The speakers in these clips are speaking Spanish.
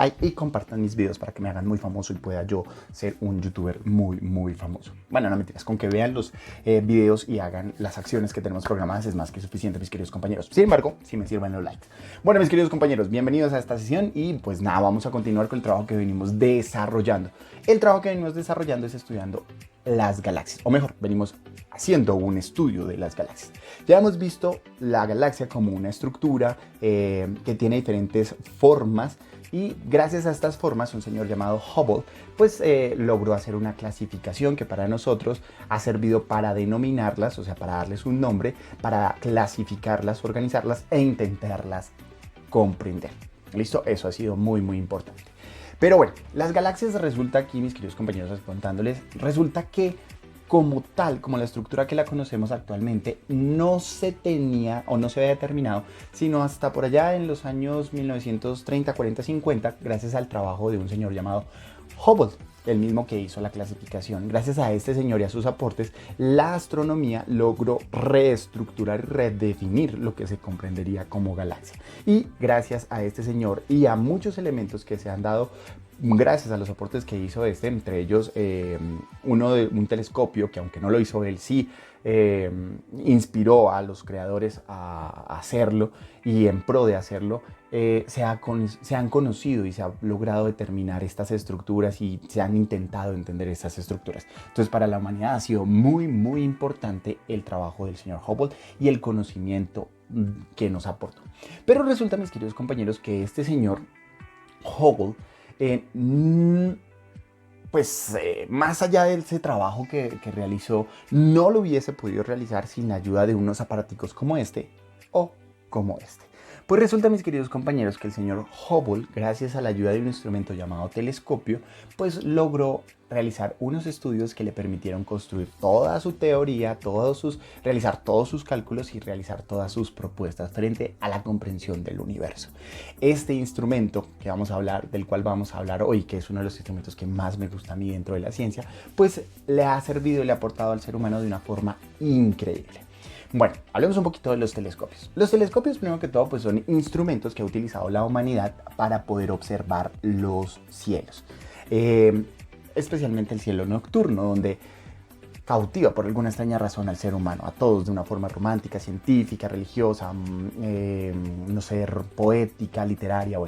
like y compartan mis videos para que me hagan muy famoso y pueda yo ser un youtuber muy famoso. Bueno, no mentiras, con que vean los videos y hagan las acciones que tenemos programadas es más que suficiente, mis queridos compañeros. Sin embargo, sí me sirven los likes. Bueno, mis queridos compañeros, bienvenidos a esta sesión y pues nada, vamos a continuar con el trabajo que venimos desarrollando. El trabajo que venimos desarrollando es estudiando las galaxias, o mejor, venimos haciendo un estudio de las galaxias. Ya hemos visto la galaxia como una estructura que tiene diferentes formas y gracias a estas formas un señor llamado Hubble pues logró hacer una clasificación que para nosotros ha servido para denominarlas, o sea, para darles un nombre, para clasificarlas, organizarlas e intentarlas comprender. ¿Listo? Eso ha sido muy importante. Pero bueno, las galaxias resulta aquí, mis queridos compañeros, contándoles, resulta que como tal, como la estructura que la conocemos actualmente, no se tenía o no se había determinado, sino hasta por allá en los años 1930, 40, 50, gracias al trabajo de un señor llamado Hubble, el mismo que hizo la clasificación. Gracias a este señor y a sus aportes, la astronomía logró reestructurar y redefinir lo que se comprendería como galaxia. Y gracias a este señor y a muchos elementos que se han dado gracias a los aportes que hizo entre ellos uno de un telescopio que, aunque no lo hizo él, sí inspiró a los creadores a hacerlo, y en pro de hacerlo se han conocido y se ha logrado determinar estas estructuras y se han intentado entender estas estructuras. Entonces, para la humanidad ha sido muy importante el trabajo del señor Hubble y el conocimiento que nos aportó. Pero resulta, mis queridos compañeros, que este señor Hubble más allá de ese trabajo que realizó, no lo hubiese podido realizar sin la ayuda de unos aparaticos como este o como este. Pues resulta, mis queridos compañeros, que el señor Hubble, gracias a la ayuda de un instrumento llamado telescopio, pues logró realizar unos estudios que le permitieron construir toda su teoría, realizar todos sus cálculos y realizar todas sus propuestas frente a la comprensión del universo. Este instrumento que vamos a hablar, del cual vamos a hablar hoy, que es uno de los instrumentos que más me gusta a mí dentro de la ciencia, pues le ha servido y le ha aportado al ser humano de una forma increíble. Bueno, hablemos un poquito de los telescopios. Los telescopios, primero que todo, pues son instrumentos que ha utilizado la humanidad para poder observar los cielos. Especialmente el cielo nocturno, donde cautiva por alguna extraña razón al ser humano, a todos de una forma romántica, científica, religiosa, no sé, poética, literaria,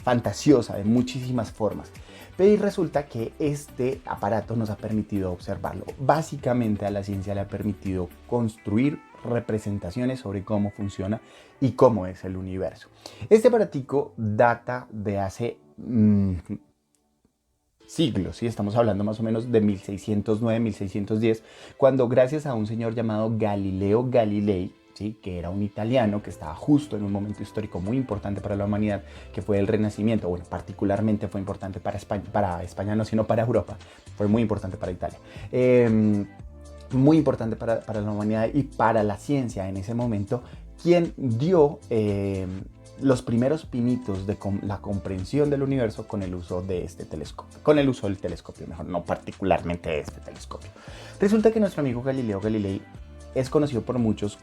fantasiosa, de muchísimas formas. Pero resulta que este aparato nos ha permitido observarlo. Básicamente a la ciencia le ha permitido construir representaciones sobre cómo funciona y cómo es el universo. Este aparatico data de hace siglos, ¿sí? Estamos hablando más o menos de 1609, 1610, cuando gracias a un señor llamado Galileo Galilei, ¿sí?, que era un italiano que estaba justo en un momento histórico muy importante para la humanidad, que fue el Renacimiento. Bueno, particularmente fue importante para España no, sino para Europa. Fue muy importante para Italia. Muy importante para la humanidad y para la ciencia en ese momento, quien dio los primeros pinitos de la comprensión del universo con el uso de este telescopio. Con el uso del telescopio, mejor, no particularmente de este telescopio. Resulta que nuestro amigo Galileo Galilei es conocido por muchos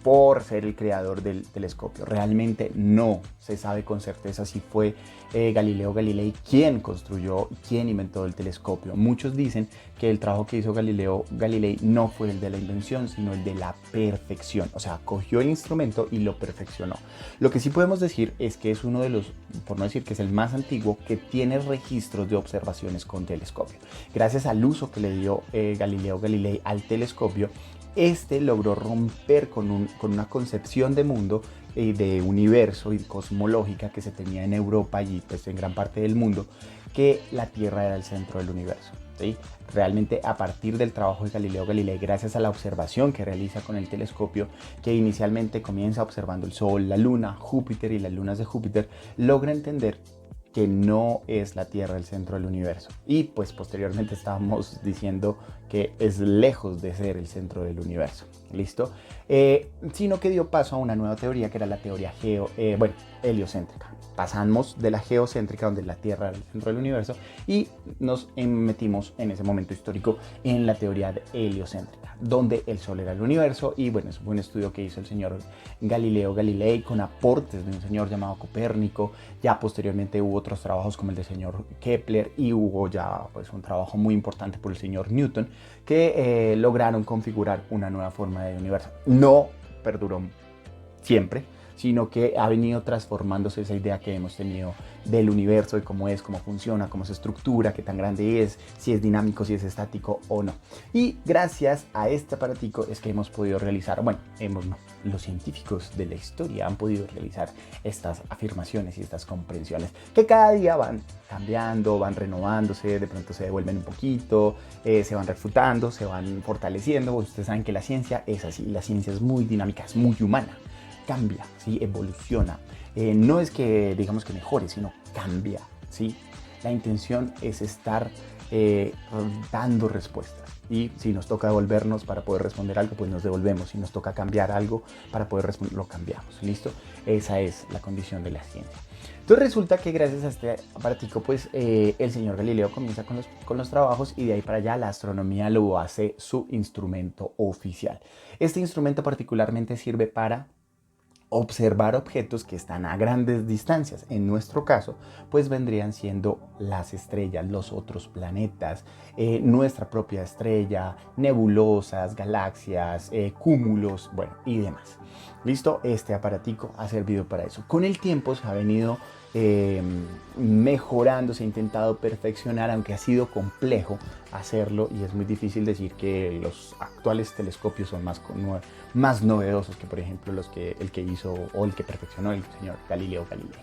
por ser el creador del telescopio. Realmente no se sabe con certeza si fue Galileo Galilei quien construyó, quien inventó el telescopio. Muchos dicen que el trabajo que hizo Galileo Galilei no fue el de la invención, sino el de la perfección. O sea, cogió el instrumento y lo perfeccionó. Lo que sí podemos decir es que es uno de los, por no decir que es el más antiguo, que tiene registros de observaciones con telescopio. Gracias al uso que le dio Galileo Galilei al telescopio, este logró romper con una concepción de mundo, de universo y cosmológica que se tenía en Europa y pues en gran parte del mundo, que la Tierra era el centro del universo, ¿sí? Realmente, a partir del trabajo de Galileo Galilei, gracias a la observación que realiza con el telescopio, que inicialmente comienza observando el Sol, la Luna, Júpiter y las lunas de Júpiter, logra entender que no es la Tierra el centro del universo. Y pues posteriormente estábamos diciendo que es lejos de ser el centro del universo. ¿Listo? Sino que dio paso a una nueva teoría que era la teoría heliocéntrica. Pasamos de la geocéntrica, donde la Tierra era el centro del universo, y nos metimos en ese momento histórico en la teoría heliocéntrica, donde el Sol era el universo. Y bueno, eso fue un estudio que hizo el señor Galileo Galilei con aportes de un señor llamado Copérnico. Ya posteriormente hubo otros trabajos como el del señor Kepler, y hubo ya pues un trabajo muy importante por el señor Newton, que lograron configurar una nueva forma de universo. No perduró siempre, sino que ha venido transformándose esa idea que hemos tenido del universo, de cómo es, cómo funciona, cómo se estructura, qué tan grande es, si es dinámico, si es estático o no. Y gracias a este aparatico es que hemos podido realizar, los científicos de la historia han podido realizar estas afirmaciones y estas comprensiones que cada día van cambiando, van renovándose, de pronto se devuelven un poquito, se van refutando, se van fortaleciendo. Ustedes saben que la ciencia es así, la ciencia es muy dinámica, es muy humana. Cambia, ¿sí? Evoluciona. No es que digamos que mejore, sino cambia, ¿sí? La intención es estar dando respuestas. Y si nos toca devolvernos para poder responder algo, pues nos devolvemos. Si nos toca cambiar algo para poder responder, lo cambiamos. ¿Listo? Esa es la condición de la ciencia. Entonces resulta que gracias a este aparatico, pues el señor Galileo comienza con los trabajos, y de ahí para allá la astronomía lo hace su instrumento oficial. Este instrumento particularmente sirve para observar objetos que están a grandes distancias. En nuestro caso, pues vendrían siendo las estrellas, los otros planetas, nuestra propia estrella, nebulosas, galaxias, cúmulos, bueno, y demás. ¿Listo? Este aparatico ha servido para eso. Con el tiempo se ha venido mejorando, se ha intentado perfeccionar, aunque ha sido complejo hacerlo, y es muy difícil decir que los actuales telescopios son más novedosos que, por ejemplo, el que hizo o el que perfeccionó el señor Galileo Galilei.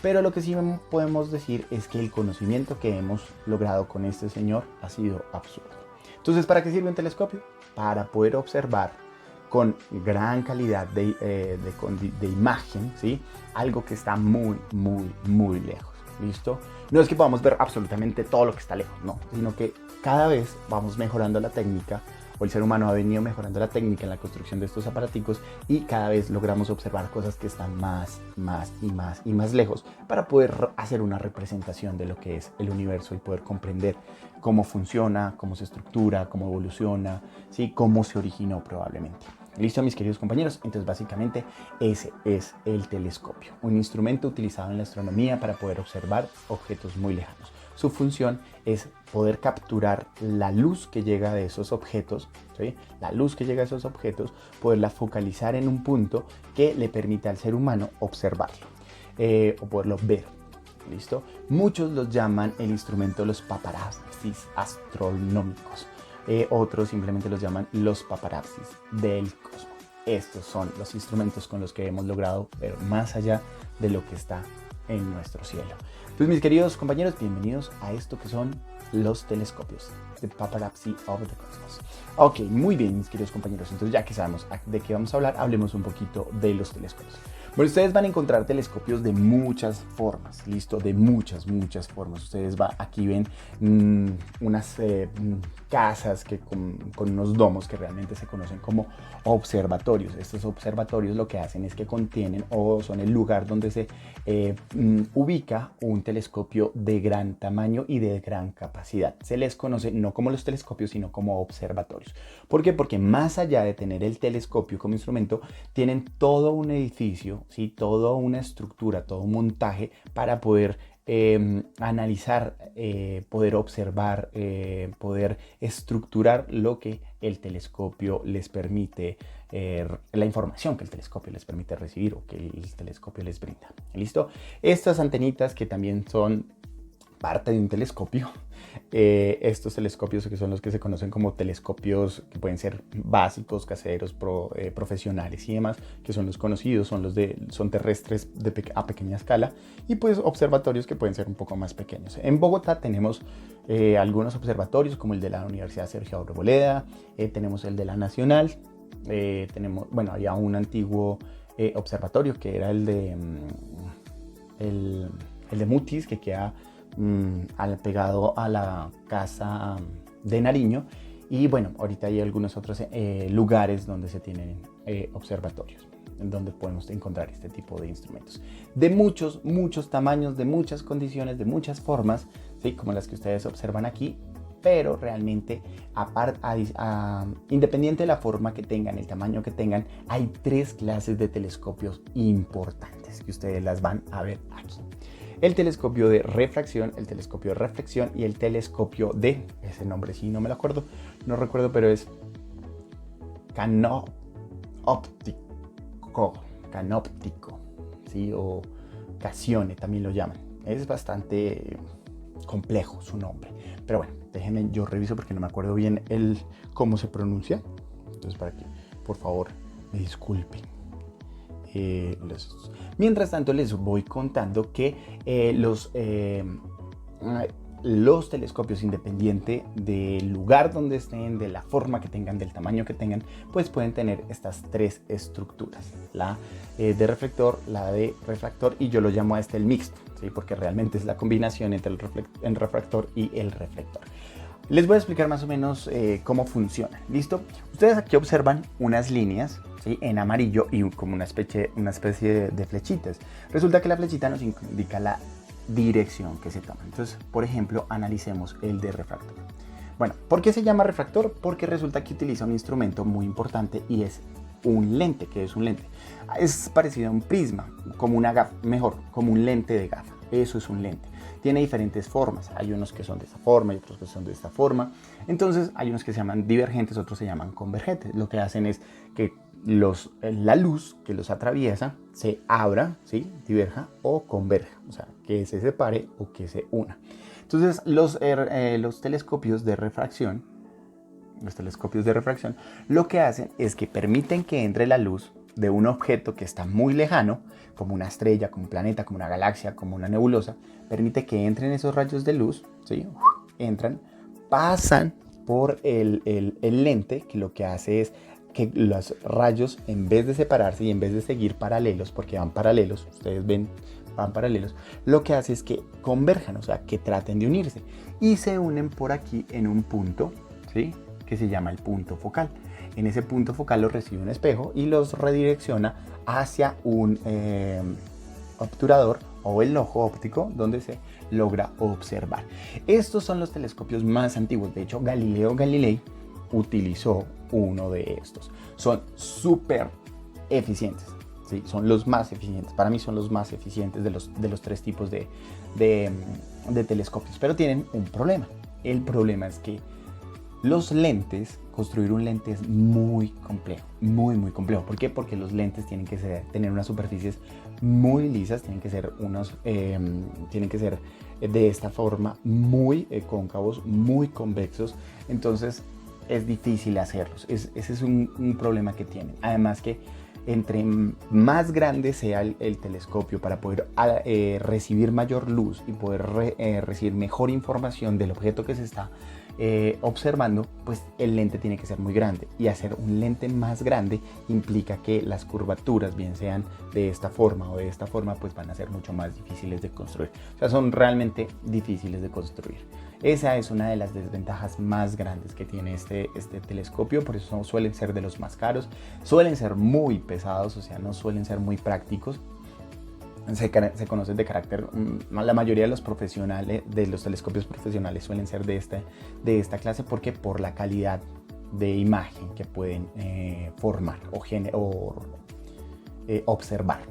Pero lo que sí podemos decir es que el conocimiento que hemos logrado con este señor ha sido absurdo. Entonces, ¿para qué sirve un telescopio? Para poder observar con gran calidad de imagen, ¿sí? Algo que está muy, muy, muy lejos. ¿Listo? No es que podamos ver absolutamente todo lo que está lejos, no, sino que cada vez vamos mejorando la técnica, o el ser humano ha venido mejorando la técnica en la construcción de estos aparaticos, y cada vez logramos observar cosas que están más y más lejos, para poder hacer una representación de lo que es el universo y poder comprender cómo funciona, cómo se estructura, cómo evoluciona, ¿sí? Cómo se originó probablemente. ¿Listo, mis queridos compañeros? Entonces, básicamente, ese es el telescopio, un instrumento utilizado en la astronomía para poder observar objetos muy lejanos. Su función es poder capturar la luz que llega de esos objetos, ¿sí? La luz que llega de esos objetos, poderla focalizar en un punto que le permita al ser humano observarlo o poderlo ver. ¿Listo? Muchos los llaman el instrumento de los paparazzis astronómicos. Otros simplemente los llaman los paparazzis del cosmos. Estos son los instrumentos con los que hemos logrado ver más allá de lo que está en nuestro cielo. Pues mis queridos compañeros, bienvenidos a esto que son los telescopios, The Paparazzi of the Cosmos. Ok, muy bien, mis queridos compañeros, entonces ya que sabemos de qué vamos a hablar, hablemos un poquito de los telescopios. Bueno, ustedes van a encontrar telescopios de muchas formas, listo, de muchas formas. Ustedes aquí ven unas casas que con unos domos que realmente se conocen como observatorios. Estos observatorios lo que hacen es que contienen o son el lugar donde se ubica un telescopio de gran tamaño y de gran capacidad. Se les conoce no como los telescopios, sino como observatorios. ¿Por qué? Porque más allá de tener el telescopio como instrumento, tienen todo un edificio, ¿sí? Toda una estructura, todo un montaje para poder analizar, poder observar, poder estructurar lo que el telescopio les permite, la información que el telescopio les permite recibir o que el telescopio les brinda. ¿Listo? Estas antenitas que también son parte de un telescopio, estos telescopios que son los que se conocen como telescopios que pueden ser básicos, caseros, profesionales y demás, que son los conocidos, son terrestres a pequeña escala, y pues observatorios que pueden ser un poco más pequeños. En Bogotá tenemos algunos observatorios como el de la Universidad Sergio Arboleda, tenemos el de la Nacional, había un antiguo observatorio que era el de Mutis, que queda pegado a la casa de Nariño, Y bueno, ahorita hay algunos otros lugares donde se tienen observatorios, en donde podemos encontrar este tipo de instrumentos. De muchos tamaños, de muchas condiciones, de muchas formas, ¿sí? Como las que ustedes observan aquí. Pero realmente, independiente de la forma que tengan, el tamaño que tengan, hay 3 clases de telescopios importantes que ustedes las van a ver aquí. El telescopio de refracción, el telescopio de reflexión y el telescopio de, ese nombre sí no me lo acuerdo, no recuerdo, pero es canóptico, ¿sí? O Cassione también lo llaman. Es bastante complejo su nombre, pero bueno, déjenme yo reviso porque no me acuerdo bien cómo se pronuncia, entonces para que por favor me disculpen. Mientras tanto les voy contando que los telescopios, independiente del lugar donde estén, de la forma que tengan, del tamaño que tengan, pues pueden tener estas 3 estructuras, la de reflector, la de refractor, y yo lo llamo a este el mixto, ¿sí? Porque realmente es la combinación entre el refractor y el reflector. Les voy a explicar más o menos cómo funciona. ¿Listo? Ustedes aquí observan unas líneas, ¿sí? En amarillo y como una especie de flechitas. Resulta que la flechita nos indica la dirección que se toma. Entonces, por ejemplo, analicemos el de refractor. Bueno, ¿por qué se llama refractor? Porque resulta que utiliza un instrumento muy importante y es un lente. ¿Qué es un lente? Es parecido a un prisma, como una gafa, mejor, como un lente de gafa. Eso es un lente. Tiene diferentes formas. Hay unos que son de esta forma y otros que son de esta forma. Entonces, hay unos que se llaman divergentes, otros se llaman convergentes. Lo que hacen es que la luz que los atraviesa se abra, ¿sí? Diverja o converja, o sea, que se separe o que se una. Entonces, los telescopios de refracción, lo que hacen es que permiten que entre la luz de un objeto que está muy lejano, como una estrella, como un planeta, como una galaxia, como una nebulosa, permite que entren esos rayos de luz, ¿sí? Entran, pasan por el lente, que lo que hace es que los rayos, en vez de separarse y en vez de seguir paralelos, porque van paralelos, ustedes ven, van paralelos, lo que hace es que converjan, o sea, que traten de unirse y se unen por aquí en un punto, ¿sí? Que se llama el punto focal. En ese punto focal los recibe un espejo y los redirecciona hacia un obturador o el ojo óptico donde se logra observar. Estos son los telescopios más antiguos. De hecho, Galileo Galilei utilizó uno de estos. Son súper eficientes, ¿sí? Son los más eficientes. Para mí son los más eficientes de los 3 tipos de telescopios. Pero tienen un problema. El problema es que los lentes, construir un lente es muy complejo, muy complejo. ¿Por qué? Porque los lentes tienen que tener unas superficies muy lisas, tienen que ser de esta forma, muy cóncavos, muy convexos. Entonces es difícil hacerlos. Ese es un problema que tienen. Además que entre más grande sea el telescopio para poder recibir mayor luz y poder recibir mejor información del objeto que se está observando, pues el lente tiene que ser muy grande, y hacer un lente más grande implica que las curvaturas, bien sean de esta forma o de esta forma, pues van a ser mucho más difíciles de construir. O sea, son realmente difíciles de construir. Esa es una de las desventajas más grandes que tiene este telescopio, por eso suelen ser de los más caros, suelen ser muy pesados, o sea, no suelen ser muy prácticos. Se conocen de carácter, la mayoría de los profesionales, de los telescopios profesionales suelen ser de esta clase, porque por la calidad de imagen que pueden formar o observar,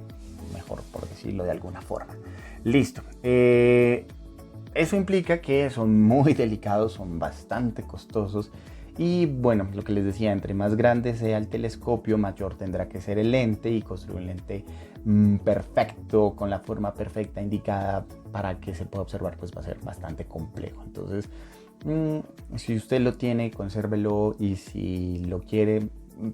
mejor por decirlo de alguna forma. Listo. Eso implica que son muy delicados, son bastante costosos. Y bueno, lo que les decía, entre más grande sea el telescopio, mayor tendrá que ser el lente, y construir un lente perfecto, con la forma perfecta indicada para que se pueda observar, pues va a ser bastante complejo. Entonces, si usted lo tiene, consérvelo, y si lo quiere,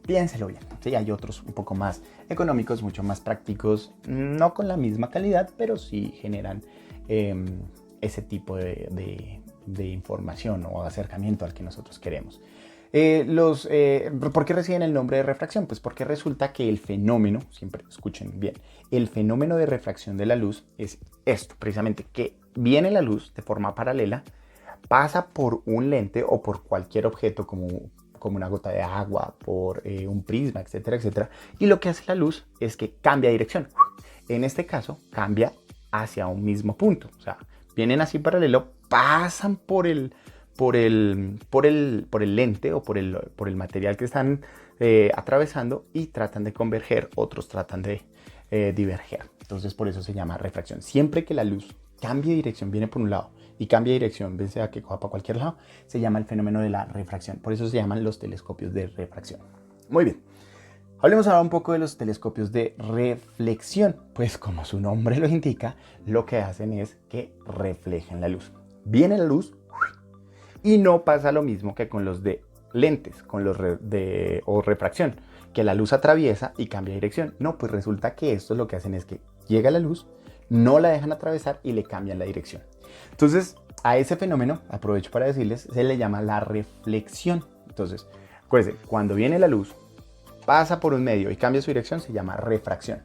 piénselo bien. Sí, hay otros un poco más económicos, mucho más prácticos, no con la misma calidad, pero sí generan ese tipo de información o acercamiento al que nosotros queremos. ¿Por qué reciben el nombre de refracción? Pues porque resulta que el fenómeno, siempre escuchen bien, el fenómeno de refracción de la luz es esto, precisamente, que viene la luz de forma paralela, pasa por un lente o por cualquier objeto como una gota de agua, por un prisma, etcétera, etcétera. Y lo que hace la luz es que cambia dirección. En este caso, cambia hacia un mismo punto. O sea, vienen así paralelo, pasan por el lente o por el material que están atravesando y tratan de converger, otros tratan de diverger. Entonces, por eso se llama refracción. Siempre que la luz cambie de dirección, viene por un lado y cambia de dirección, bien sea que coja para cualquier lado, se llama el fenómeno de la refracción. Por eso se llaman los telescopios de refracción. Muy bien. Hablemos ahora un poco de los telescopios de reflexión. Pues como su nombre lo indica, lo que hacen es que reflejan la luz. Viene la luz y no pasa lo mismo que con los de lentes, con los o refracción, que la luz atraviesa y cambia de dirección. No, pues resulta que estos lo que hacen es que llega la luz, no la dejan atravesar y le cambian la dirección. Entonces, a ese fenómeno, aprovecho para decirles, se le llama la reflexión. Entonces, acuérdense, cuando viene la luz, pasa por un medio y cambia su dirección, se llama refracción.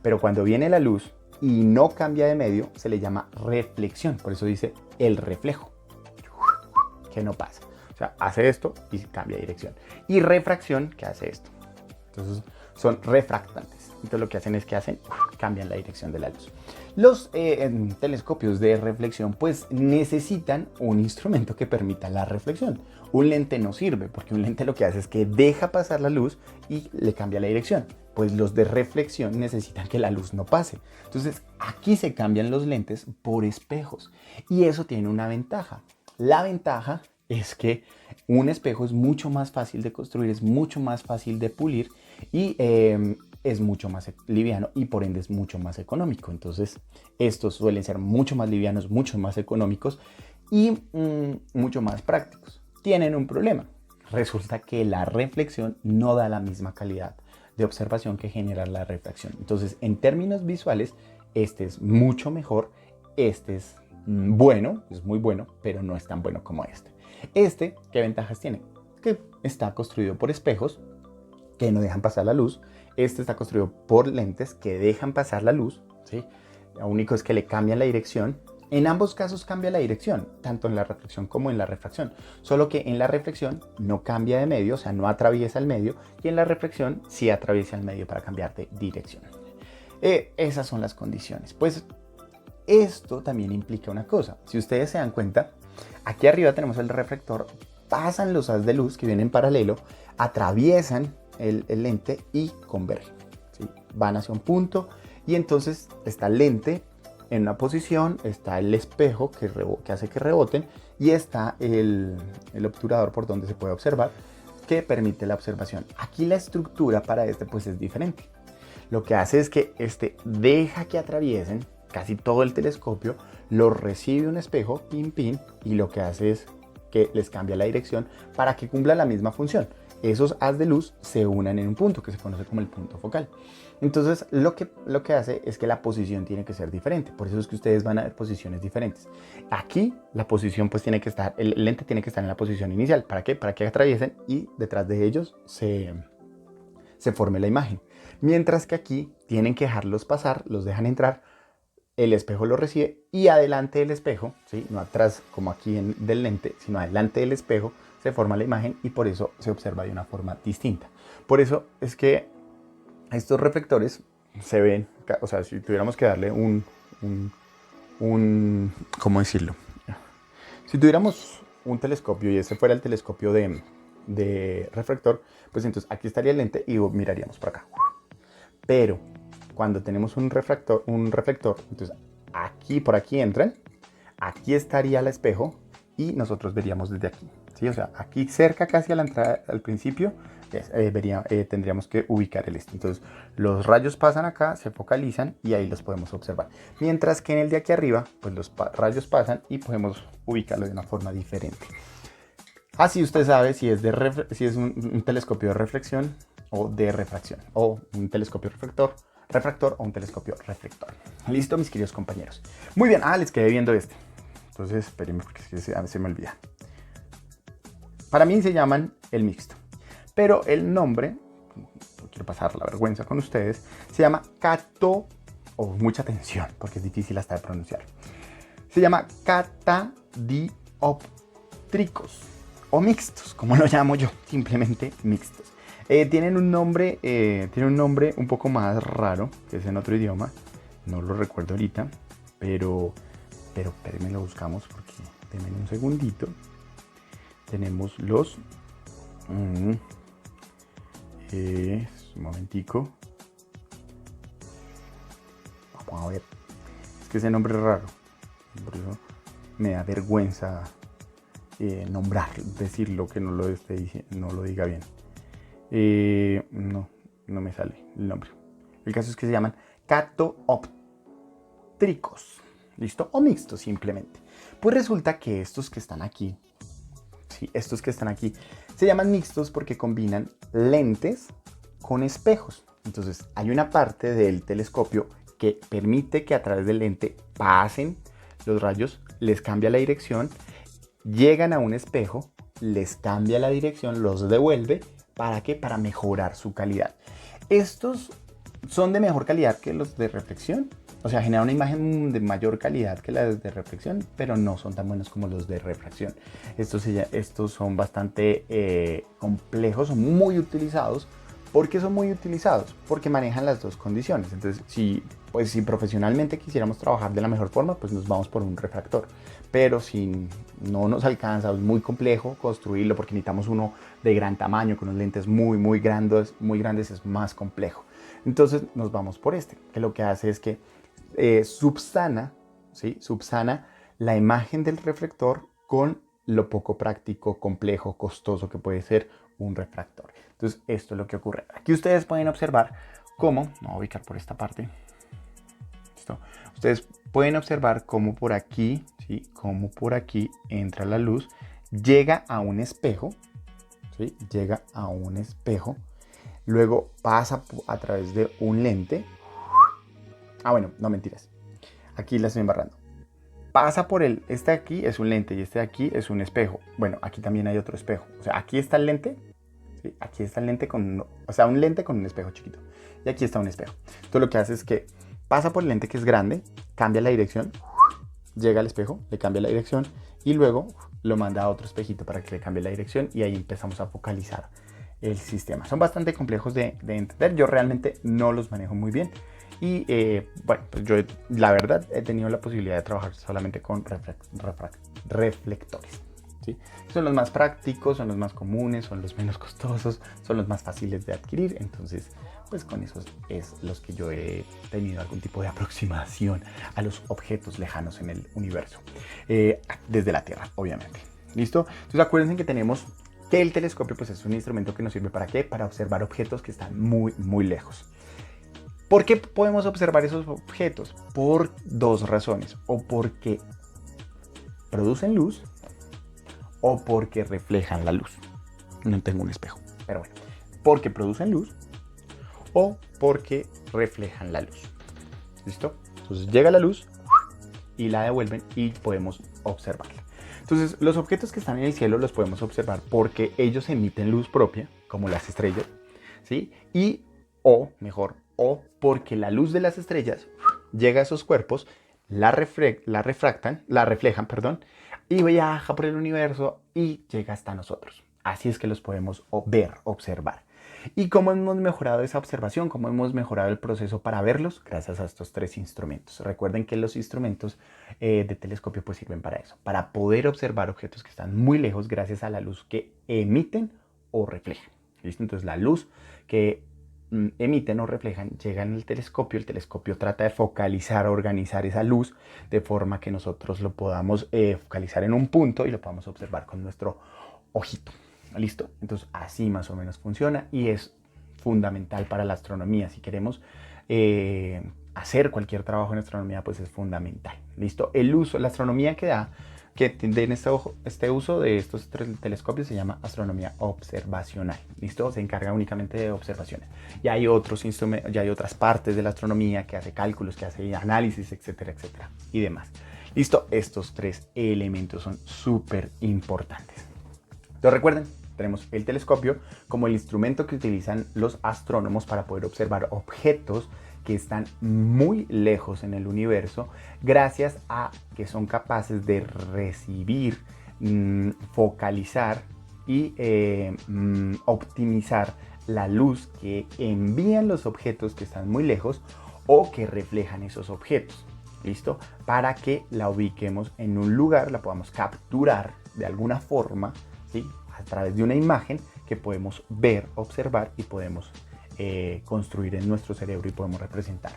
Pero cuando viene la luz y no cambia de medio, se le llama reflexión. Por eso dice el reflejo, que no pasa. O sea, hace esto y cambia de dirección. Y refracción, que hace esto. Entonces, son refractantes. Entonces, lo que hacen es que cambian la dirección de la luz. Los telescopios de reflexión pues necesitan un instrumento que permita la reflexión. Un lente no sirve porque un lente lo que hace es que deja pasar la luz y le cambia la dirección. Pues los de reflexión necesitan que la luz no pase. Entonces aquí se cambian los lentes por espejos y eso tiene una ventaja. La ventaja es que un espejo es mucho más fácil de construir, es mucho más fácil de pulir y es mucho más liviano y por ende es mucho más económico. Entonces estos suelen ser mucho más livianos, mucho más económicos y mucho más prácticos. Tienen un problema. Resulta que la reflexión no da la misma calidad de observación que genera la refracción. Entonces en términos visuales este es mucho mejor, este es bueno, es muy bueno, pero no es tan bueno como este. Este, ¿qué ventajas tiene? Que está construido por espejos que no dejan pasar la luz. Este está construido por lentes que dejan pasar la luz, ¿sí? Lo único es que le cambian la dirección. En ambos casos cambia la dirección, tanto en la reflexión como en la refracción. Solo que en la reflexión no cambia de medio, o sea, no atraviesa el medio, y en la reflexión sí atraviesa el medio para cambiar de dirección. Esas son las condiciones. Pues esto también implica una cosa. Si ustedes se dan cuenta, aquí arriba tenemos el reflector, pasan los haz de luz que vienen en paralelo, atraviesan el lente y convergen, ¿sí? Van hacia un punto y entonces está el lente en una posición, está el espejo que hace que reboten y está el obturador por donde se puede observar que permite la observación. Aquí la estructura para este pues es diferente. Lo que hace es que este deja que atraviesen casi todo el telescopio, lo recibe un espejo, pin pin, y lo que hace es que les cambia la dirección para que cumpla la misma función. Esos haz de luz se unen en un punto que se conoce como el punto focal. Entonces lo que hace es que la posición tiene que ser diferente. Por eso es que ustedes van a ver posiciones diferentes. Aquí la posición pues tiene que estar, el lente tiene que estar en la posición inicial. ¿Para qué? Para que atraviesen y detrás de ellos se forme la imagen. Mientras que aquí tienen que dejarlos pasar, los dejan entrar, el espejo lo recibe y adelante del espejo, ¿sí? No atrás como aquí del lente, sino adelante del espejo se forma la imagen y por eso se observa de una forma distinta. Por eso es que estos reflectores se ven, o sea, si tuviéramos que darle ¿cómo decirlo? Si tuviéramos un telescopio y ese fuera el telescopio de reflector, pues entonces aquí estaría el lente y miraríamos por acá. Pero cuando tenemos un reflector, entonces aquí, por aquí entran, aquí estaría el espejo y nosotros veríamos desde aquí, ¿sí? O sea, aquí cerca casi a la entrada al principio tendríamos que ubicar el este. Entonces los rayos pasan acá, se focalizan y ahí los podemos observar. Mientras que en el de aquí arriba, pues los rayos pasan y podemos ubicarlo de una forma diferente. Así usted sabe si es, un telescopio de reflexión o de refracción, o un telescopio refractor o un telescopio reflector. Listo, mis queridos compañeros. Muy bien, les quedé viendo este. Entonces, espérenme porque se me olvida. Para mí se llaman el mixto. Pero el nombre, no quiero pasar la vergüenza con ustedes, se llama mucha atención porque es difícil hasta de pronunciar. Se llama catadioptrico. Catoptricos o mixtos, como lo llamo yo, simplemente mixtos. Tienen un nombre un poco más raro, que es en otro idioma, no lo recuerdo ahorita, pero espérenme, lo buscamos porque denme un segundito. Tenemos los un momentico. Vamos a ver, es que ese nombre es raro, por eso me da vergüenza decirlo, que no lo diga bien. No me sale el nombre. El caso es que se llaman catoptricos, ¿listo? O mixtos simplemente. Pues resulta que estos que están aquí, se llaman mixtos porque combinan lentes con espejos. Entonces hay una parte del telescopio que permite que a través del lente pasen los rayos, les cambia la dirección, llegan a un espejo, les cambia la dirección, los devuelve. ¿Para qué? Para mejorar su calidad. Estos son de mejor calidad que los de reflexión. O sea, generan una imagen de mayor calidad que las de reflexión, pero no son tan buenos como los de refracción. Estos son bastante complejos, son muy utilizados. ¿Por qué son muy utilizados? Porque manejan las dos condiciones. Entonces, si profesionalmente quisiéramos trabajar de la mejor forma, pues nos vamos por un refractor. Pero si no nos alcanza, es muy complejo construirlo porque necesitamos uno de gran tamaño, con unos lentes muy grandes, es más complejo. Entonces nos vamos por este, que lo que hace es que subsana la imagen del reflector con lo poco práctico, complejo, costoso que puede ser un refractor. Entonces esto es lo que ocurre. Aquí ustedes pueden observar cómo, me voy a ubicar por esta parte. ¿Listo? Ustedes pueden observar cómo por aquí, ¿sí? Cómo por aquí entra la luz, llega a un espejo, ¿sí? Llega a un espejo, luego pasa a través de un lente. Bueno, no mentiras. Aquí la estoy embarrando. Pasa por este de aquí es un lente y este de aquí es un espejo. Bueno, aquí también hay otro espejo. O sea, aquí está el lente. ¿Sí? Aquí está el lente un lente con un espejo chiquito. Y aquí está un espejo. Entonces lo que hace es que pasa por el lente que es grande, cambia la dirección, llega al espejo, le cambia la dirección y luego lo manda a otro espejito para que le cambie la dirección y ahí empezamos a focalizar el sistema. Son bastante complejos de entender. Yo realmente no los manejo muy bien. Y pues yo la verdad he tenido la posibilidad de trabajar solamente con reflectores, ¿sí? Son los más prácticos, son los más comunes, son los menos costosos, son los más fáciles de adquirir. Entonces, pues con esos es los que yo he tenido algún tipo de aproximación a los objetos lejanos en el universo, desde la Tierra, obviamente. ¿Listo? Entonces acuérdense que tenemos que el telescopio pues es un instrumento que nos sirve ¿para qué? Para observar objetos que están muy lejos. ¿Por qué podemos observar esos objetos? Por dos razones. O porque producen luz o porque reflejan la luz. No tengo un espejo, pero bueno. Porque producen luz o porque reflejan la luz. ¿Listo? Entonces llega la luz y la devuelven y podemos observarla. Entonces los objetos que están en el cielo los podemos observar porque ellos emiten luz propia, como las estrellas, ¿sí? O porque la luz de las estrellas llega a esos cuerpos, la reflejan, y viaja por el universo y llega hasta nosotros. Así es que los podemos observar. ¿Y cómo hemos mejorado esa observación? ¿Cómo hemos mejorado el proceso para verlos? Gracias a estos tres instrumentos. Recuerden que los instrumentos de telescopio pues sirven para eso, para poder observar objetos que están muy lejos gracias a la luz que emiten o reflejan. ¿Listo? Entonces la luz que emiten o reflejan, llegan al telescopio, el telescopio trata de focalizar, organizar esa luz de forma que nosotros lo podamos focalizar en un punto y lo podamos observar con nuestro ojito. ¿Listo? Entonces así más o menos funciona y es fundamental para la astronomía. Si queremos hacer cualquier trabajo en astronomía, pues es fundamental. ¿Listo? El uso, la astronomía que den este uso de estos tres telescopios se llama astronomía observacional. ¿Listo? Se encarga únicamente de observaciones. Y hay otros instrumentos, ya hay otras partes de la astronomía que hace cálculos, que hace análisis, etcétera, etcétera, y demás. ¿Listo? Estos tres elementos son súper importantes. Entonces recuerden, tenemos el telescopio como el instrumento que utilizan los astrónomos para poder observar objetos que están muy lejos en el universo, gracias a que son capaces de recibir focalizar y optimizar la luz que envían los objetos que están muy lejos o que reflejan esos objetos. ¿Listo? Para que la ubiquemos en un lugar, la podamos capturar de alguna forma, ¿sí? A través de una imagen que podemos ver, observar y podemos construir en nuestro cerebro y podemos representar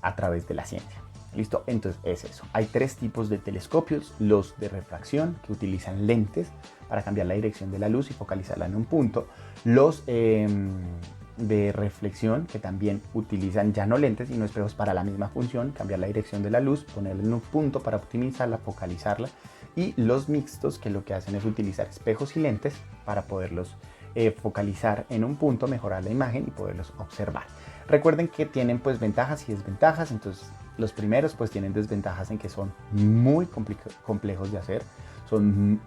a través de la ciencia. ¿Listo? Entonces es eso. Hay tres tipos de telescopios: los de refracción, que utilizan lentes para cambiar la dirección de la luz y focalizarla en un punto; los de reflexión, que también utilizan ya no lentes sino espejos para la misma función, cambiar la dirección de la luz, ponerla en un punto para optimizarla, focalizarla; y los mixtos, que lo que hacen es utilizar espejos y lentes para poderlos focalizar en un punto, mejorar la imagen y poderlos observar. Recuerden que tienen pues ventajas y desventajas. Entonces los primeros pues tienen desventajas en que son muy complejos de hacer. Son,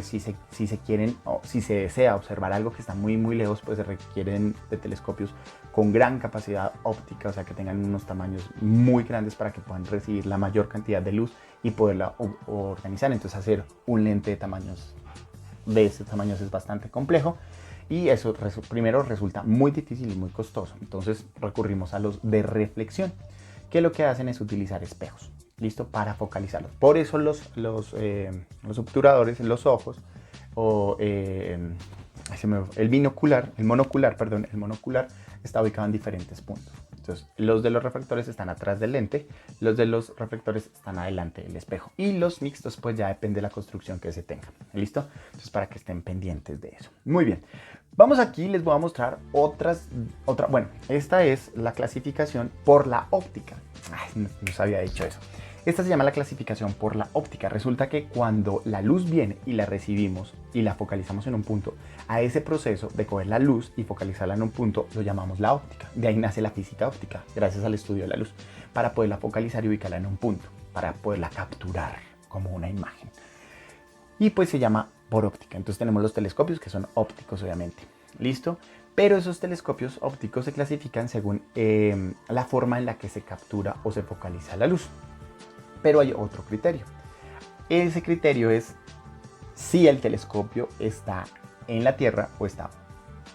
si se quieren o si se desea observar algo que está muy lejos, pues se requieren de telescopios con gran capacidad óptica, o sea que tengan unos tamaños muy grandes para que puedan recibir la mayor cantidad de luz y poderla organizar. Entonces hacer un lente de ese tamaño es bastante complejo. Y eso primero resulta muy difícil y muy costoso. Entonces recurrimos a los de reflexión, que lo que hacen es utilizar espejos, ¿listo? Para focalizarlos. Por eso los obturadores en los ojos o el monocular está ubicado en diferentes puntos. Entonces los de los refractores están atrás del lente, los de los reflectores están adelante del espejo, y los mixtos pues ya depende de la construcción que se tenga. ¿Listo? Entonces para que estén pendientes de eso. Muy bien. Vamos aquí, les voy a mostrar bueno, esta es la clasificación por la óptica. Ay, no se había dicho eso. Esta se llama la clasificación por la óptica. Resulta que cuando la luz viene y la recibimos y la focalizamos en un punto, a ese proceso de coger la luz y focalizarla en un punto lo llamamos la óptica. De ahí nace la física óptica, gracias al estudio de la luz, para poderla focalizar y ubicarla en un punto, para poderla capturar como una imagen. Y pues se llama por óptica. Entonces tenemos los telescopios que son ópticos, obviamente. ¿Listo? Pero esos telescopios ópticos se clasifican según la forma en la que se captura o se focaliza la luz. Pero hay otro criterio. Ese criterio es si el telescopio está en la Tierra o está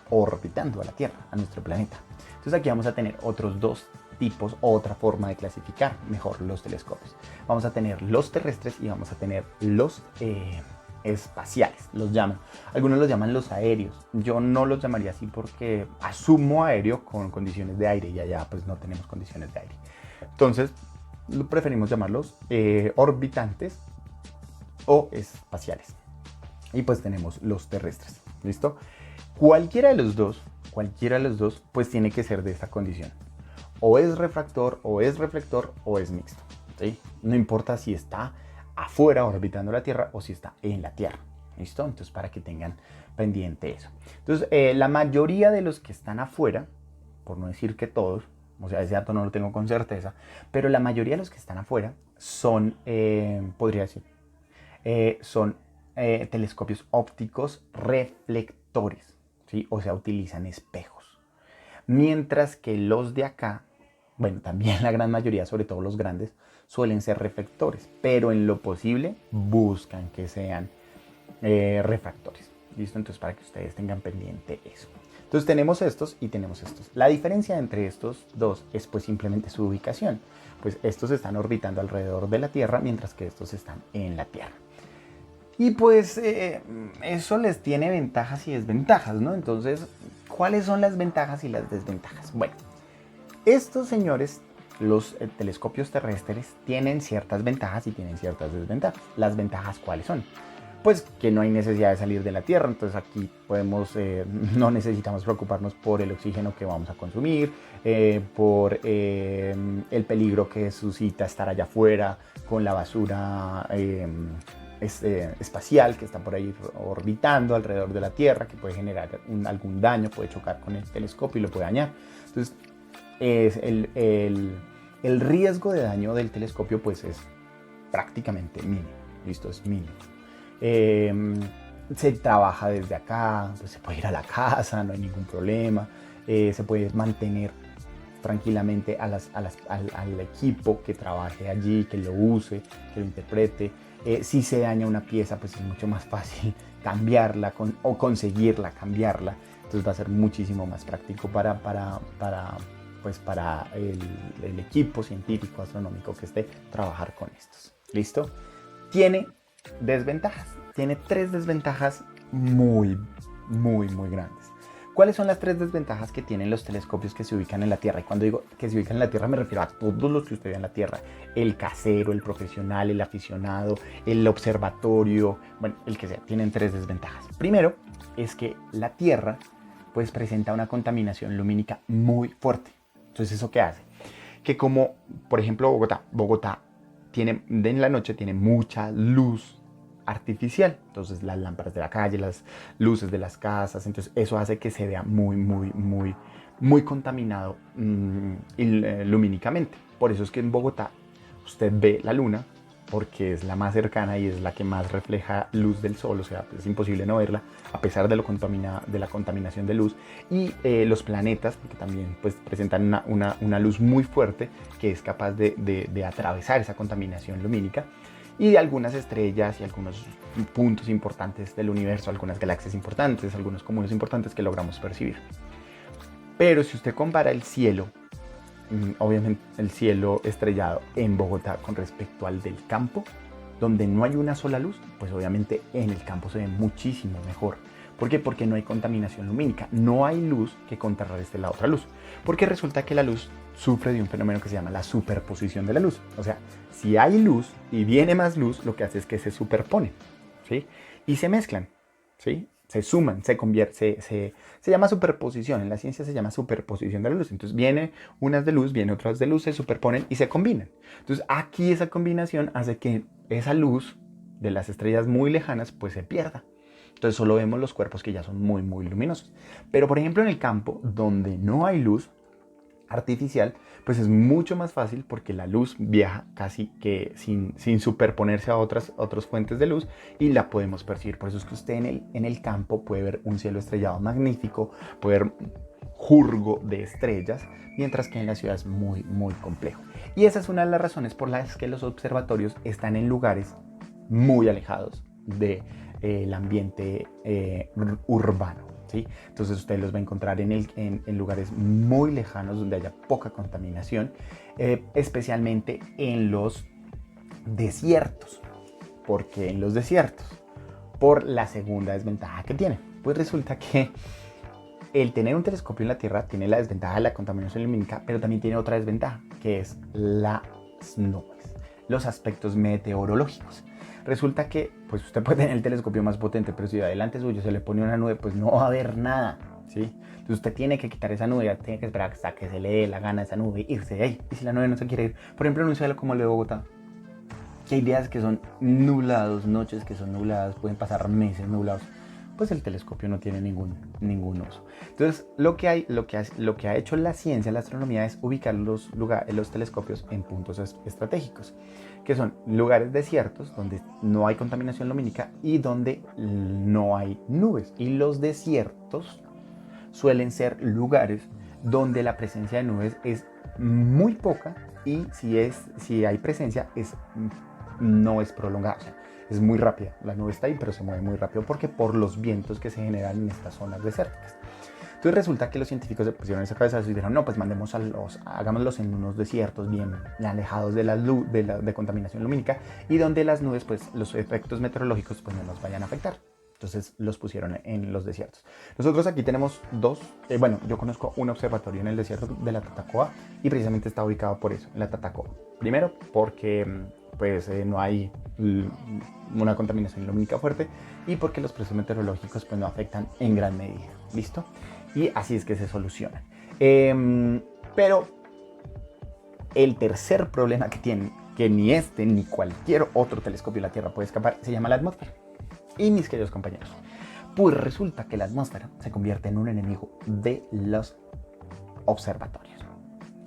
orbitando a la Tierra, a nuestro planeta. Entonces aquí vamos a tener otros dos tipos, otra forma de clasificar mejor los telescopios. Vamos a tener los terrestres y vamos a tener los espaciales, los llaman. Algunos los llaman los aéreos. Yo no los llamaría así porque asumo aéreo con condiciones de aire y allá pues no tenemos condiciones de aire. Entonces preferimos llamarlos orbitantes o espaciales. Y pues tenemos los terrestres. ¿Listo? Cualquiera de los dos, pues tiene que ser de esta condición. O es refractor, o es reflector, o es mixto. ¿Sí? No importa si está afuera orbitando la Tierra o si está en la Tierra. ¿Listo? Entonces para que tengan pendiente eso. Entonces la mayoría de los que están afuera, por no decir que todos, o sea, ese dato no lo tengo con certeza, pero la mayoría de los que están afuera son, podría decir, son telescopios ópticos reflectores, ¿sí? O sea, utilizan espejos. Mientras que los de acá, bueno, también la gran mayoría, sobre todo los grandes, suelen ser reflectores, pero en lo posible buscan que sean refractores. ¿Listo? Entonces para que ustedes tengan pendiente eso. Entonces tenemos estos y tenemos estos. La diferencia entre estos dos es pues simplemente su ubicación. Pues estos están orbitando alrededor de la Tierra, mientras que estos están en la Tierra. Y pues eso les tiene ventajas y desventajas, ¿no? Entonces, ¿cuáles son las ventajas y las desventajas? Bueno, estos señores, los telescopios terrestres, tienen ciertas ventajas y tienen ciertas desventajas. ¿Las ventajas cuáles son? Pues que no hay necesidad de salir de la Tierra, entonces aquí podemos, no necesitamos preocuparnos por el oxígeno que vamos a consumir, por el peligro que suscita estar allá afuera con la basura espacial que está por ahí orbitando alrededor de la Tierra, que puede generar algún daño, puede chocar con el telescopio y lo puede dañar. Entonces el riesgo de daño del telescopio pues es prácticamente mínimo. Listo, es mínimo. Se trabaja desde acá, pues se puede ir a la casa, no hay ningún problema, se puede mantener tranquilamente al equipo que trabaje allí, que lo use, que lo interprete, Si se daña una pieza, pues es mucho más fácil cambiarla o conseguirla, cambiarla. Entonces va a ser muchísimo más práctico para el equipo científico astronómico que esté trabajar con estos. ¿Listo? Tiene desventajas. Tiene 3 desventajas muy grandes. ¿Cuáles son las 3 desventajas que tienen los telescopios que se ubican en la Tierra? Y cuando digo que se ubican en la Tierra me refiero a todos los que usted ve en la Tierra. El casero, el profesional, el aficionado, el observatorio, bueno, el que sea. Tienen 3 desventajas. Primero es que la Tierra pues presenta una contaminación lumínica muy fuerte. Entonces, ¿eso qué hace? Que como, por ejemplo, Bogotá tiene, en la noche tiene mucha luz artificial. Entonces, las lámparas de la calle, las luces de las casas, entonces eso hace que se vea muy contaminado lumínicamente. Por eso es que en Bogotá usted ve la luna, porque es la más cercana y es la que más refleja luz del sol, o sea, es imposible no verla a pesar de la contaminación de luz. Y los planetas, porque también pues, presentan una luz muy fuerte que es capaz de atravesar esa contaminación lumínica. Y de algunas estrellas y algunos puntos importantes del universo, algunas galaxias importantes, algunos cúmulos importantes que logramos percibir. Pero si usted compara el cielo, obviamente el cielo estrellado en Bogotá con respecto al del campo, donde no hay una sola luz, pues obviamente en el campo se ve muchísimo mejor. ¿Por qué? Porque no hay contaminación lumínica, no hay luz que contrarreste la otra luz. Porque resulta que la luz sufre de un fenómeno que se llama la superposición de la luz. O sea, si hay luz y viene más luz, lo que hace es que se superponen, ¿sí? Y se mezclan, ¿sí? Se suman, se llama superposición, en la ciencia se llama superposición de la luz. Entonces viene unas de luz, viene otras de luz, se superponen y se combinan. Entonces aquí esa combinación hace que esa luz de las estrellas muy lejanas pues se pierda. Entonces solo vemos los cuerpos que ya son muy luminosos. Pero por ejemplo en el campo donde no hay luz artificial, pues es mucho más fácil porque la luz viaja casi que sin superponerse a otras fuentes de luz y la podemos percibir. Por eso es que usted en el campo puede ver un cielo estrellado magnífico, puede ver jurgo de estrellas, mientras que en la ciudad es muy complejo. Y esa es una de las razones por las que los observatorios están en lugares muy alejados del ambiente urbano. ¿Sí? Entonces usted los va a encontrar en lugares muy lejanos donde haya poca contaminación, especialmente en los desiertos. ¿Por qué en los desiertos? Por la segunda desventaja que tiene. Pues resulta que el tener un telescopio en la Tierra tiene la desventaja de la contaminación lumínica, pero también tiene otra desventaja, que es las nubes, los aspectos meteorológicos. Resulta que pues usted puede tener el telescopio más potente, pero si adelante suyo se le pone una nube, pues no va a ver nada, ¿sí? Entonces usted tiene que quitar esa nube, tiene que esperar hasta que se le dé la gana a esa nube, irse de ahí. Y si la nube no se quiere ir, por ejemplo en un cielo como el de Bogotá, que hay días que son nublados, noches que son nubladas, pueden pasar meses nublados, pues el telescopio no tiene ningún uso. Entonces lo que ha hecho la ciencia, la astronomía, es ubicar los telescopios en puntos estratégicos, que son lugares desiertos donde no hay contaminación lumínica y donde no hay nubes. Y los desiertos suelen ser lugares donde la presencia de nubes es muy poca y si hay presencia no es prolongada. O sea, es muy rápida. La nube está ahí, pero se mueve muy rápido porque por los vientos que se generan en estas zonas desérticas. Entonces resulta que los científicos se pusieron esa cabeza y dijeron, no, pues hagámoslos en unos desiertos bien alejados de contaminación lumínica y donde las nubes, pues los efectos meteorológicos pues no nos vayan a afectar. Entonces los pusieron en los desiertos. Nosotros aquí tenemos dos, yo conozco un observatorio en el desierto de la Tatacoa y precisamente está ubicado por eso, en la Tatacoa. Primero porque pues no hay una contaminación lumínica fuerte y porque los procesos meteorológicos pues no afectan en gran medida. ¿Listo? Y así es que se solucionan. Pero el tercer problema que tienen, que ni este ni cualquier otro telescopio de la Tierra puede escapar, se llama la atmósfera. Y mis queridos compañeros, pues resulta que la atmósfera se convierte en un enemigo de los observatorios.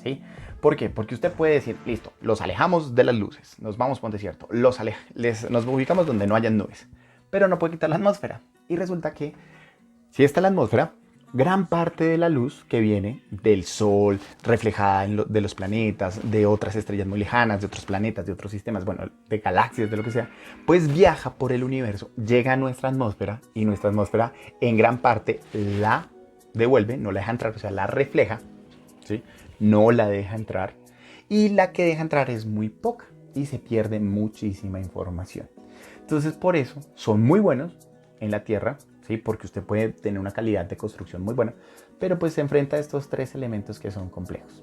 ¿Sí? ¿Por qué? Porque usted puede decir, listo, los alejamos de las luces, nos vamos por un desierto, nos ubicamos donde no hayan nubes, pero no puede quitar la atmósfera. Y resulta que si está la atmósfera, gran parte de la luz que viene del Sol, reflejada de los planetas, de otras estrellas muy lejanas, de otros planetas, de otros sistemas, bueno, de galaxias, de lo que sea, pues viaja por el universo, llega a nuestra atmósfera y nuestra atmósfera en gran parte la devuelve, no la deja entrar, o sea, la refleja, ¿sí? No la deja entrar y la que deja entrar es muy poca y se pierde muchísima información. Entonces, por eso son muy buenos en la Tierra, ¿sí? Porque usted puede tener una calidad de construcción muy buena, pero pues se enfrenta a estos tres elementos que son complejos: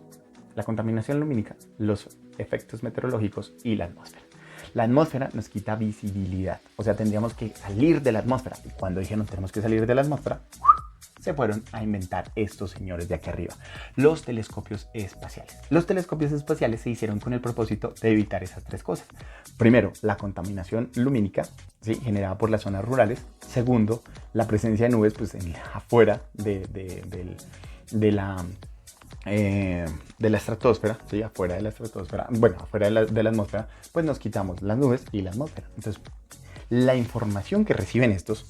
la contaminación lumínica, los efectos meteorológicos y la atmósfera. La atmósfera nos quita visibilidad, o sea, tendríamos que salir de la atmósfera, y cuando dijeron tenemos que salir de la atmósfera, se fueron a inventar estos señores de aquí arriba, los telescopios espaciales. Los telescopios espaciales se hicieron con el propósito de evitar esas tres cosas. Primero, la contaminación lumínica, ¿sí? Generada por las zonas rurales. Segundo, la presencia de nubes pues, afuera de la estratosfera, ¿sí? Afuera de la estratosfera, bueno, afuera de la atmósfera, pues nos quitamos las nubes y la atmósfera. Entonces, la información que reciben estos,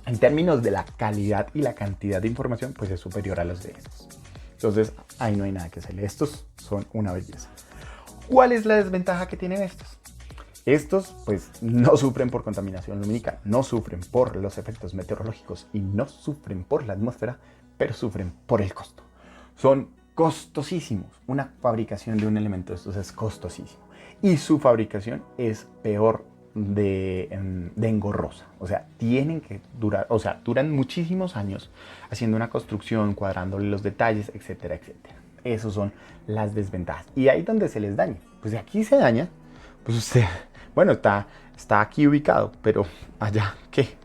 en términos de la calidad y la cantidad de información, pues es superior a los de estos. Entonces, ahí no hay nada que hacerle. Estos son una belleza. ¿Cuál es la desventaja que tienen estos? Estos, pues, no sufren por contaminación lumínica, no sufren por los efectos meteorológicos y no sufren por la atmósfera, pero sufren por el costo. Son costosísimos. Una fabricación de un elemento de estos es costosísimo. Y su fabricación es peor de engorrosa, o sea, tienen que durar, o sea, duran muchísimos años haciendo una construcción, cuadrándole los detalles, etcétera, etcétera. Esas son las desventajas. Y ahí donde se les daña, pues de aquí se daña, pues usted, bueno, está aquí ubicado, pero allá, ¿qué?